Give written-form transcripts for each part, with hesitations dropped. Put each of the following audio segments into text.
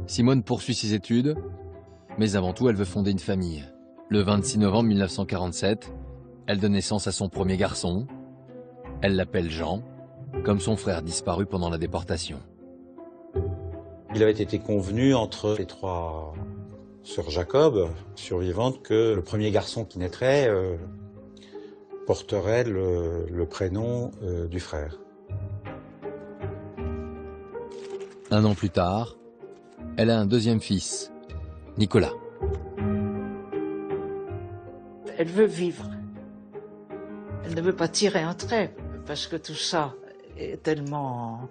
Simone poursuit ses études, mais avant tout, elle veut fonder une famille. Le 26 novembre 1947, elle donne naissance à son premier garçon. Elle l'appelle Jean, comme son frère disparu pendant la déportation. Il avait été convenu entre les trois sœurs Jacob, survivantes, que le premier garçon qui naîtrait porterait le prénom du frère. Un an plus tard, elle a un deuxième fils, Nicolas. Elle veut vivre. Elle ne veut pas tirer un trait, parce que tout ça est tellement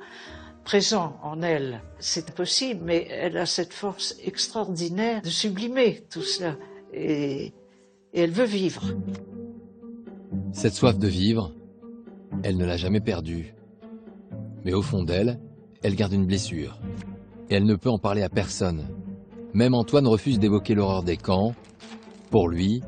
présent en elle. C'est impossible, mais elle a cette force extraordinaire de sublimer tout cela. Et elle veut vivre. Cette soif de vivre, elle ne l'a jamais perdue. Mais au fond d'elle, elle garde une blessure. Et elle ne peut en parler à personne. Même Antoine refuse d'évoquer l'horreur des camps. Pour lui,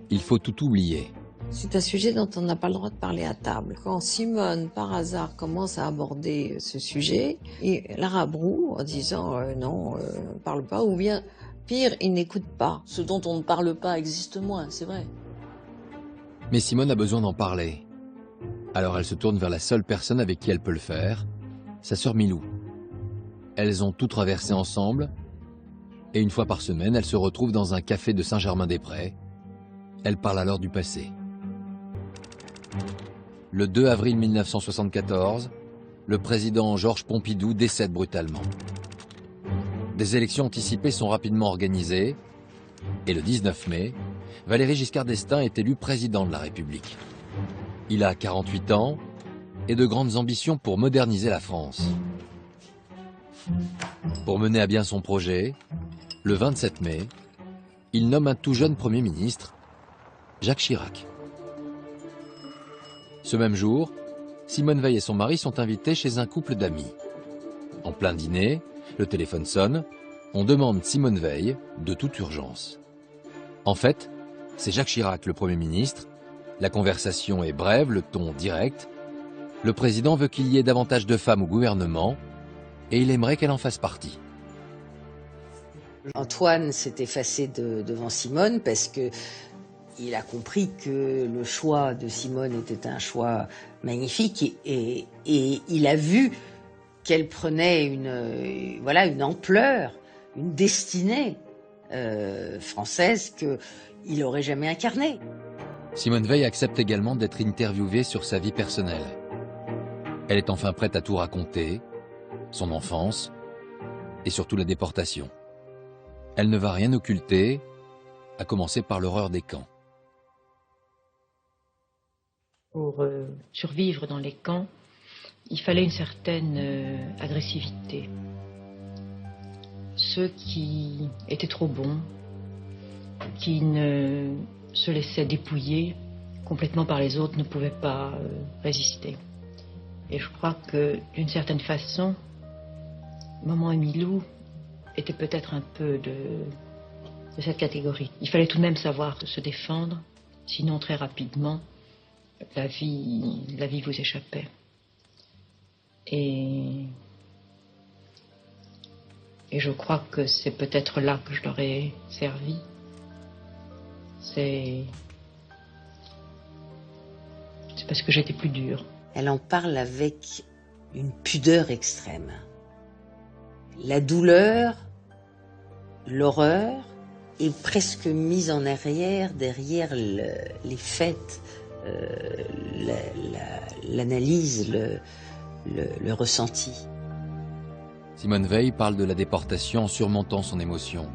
il faut tout oublier. C'est un sujet dont on n'a pas le droit de parler à table. Quand Simone, par hasard, commence à aborder ce sujet, il la rabroue en disant non, on ne parle pas, ou bien pire, il n'écoute pas. Ce dont on ne parle pas existe moins, c'est vrai. Mais Simone a besoin d'en parler. Alors elle se tourne vers la seule personne avec qui elle peut le faire, sa sœur Milou. Elles ont tout traversé ensemble, et une fois par semaine, elles se retrouvent dans un café de Saint-Germain-des-Prés. Elles parlent alors du passé. Le 2 avril 1974, le président Georges Pompidou décède brutalement. Des élections anticipées sont rapidement organisées, et le 19 mai, Valéry Giscard d'Estaing est élu président de la République. Il a 48 ans et de grandes ambitions pour moderniser la France. Pour mener à bien son projet, le 27 mai, il nomme un tout jeune Premier ministre, Jacques Chirac. Ce même jour, Simone Veil et son mari sont invités chez un couple d'amis. En plein dîner, le téléphone sonne, on demande Simone Veil de toute urgence. En fait, c'est Jacques Chirac, le Premier ministre. La conversation est brève, le ton direct. Le président veut qu'il y ait davantage de femmes au gouvernement et il aimerait qu'elle en fasse partie. Antoine s'est effacé devant Simone parce que il a compris que le choix de Simone était un choix magnifique et il a vu qu'elle prenait une ampleur, une destinée française qu'il n'aurait jamais incarnée. Simone Veil accepte également d'être interviewée sur sa vie personnelle. Elle est enfin prête à tout raconter, son enfance et surtout la déportation. Elle ne va rien occulter, à commencer par l'horreur des camps. Pour survivre dans les camps, il fallait une certaine agressivité. Ceux qui étaient trop bons, qui ne se laissaient dépouiller complètement par les autres, ne pouvaient pas résister. Et je crois que, d'une certaine façon, Maman et Milou étaient peut-être un peu de cette catégorie. Il fallait tout de même savoir se défendre, sinon très rapidement, la vie vous échappait. Et je crois que c'est peut-être là que je leur ai servi. C'est parce que j'étais plus dure. Elle en parle avec une pudeur extrême. La douleur, l'horreur est presque mise en arrière derrière les faits, l'analyse, le ressenti. Simone Veil parle de la déportation en surmontant son émotion.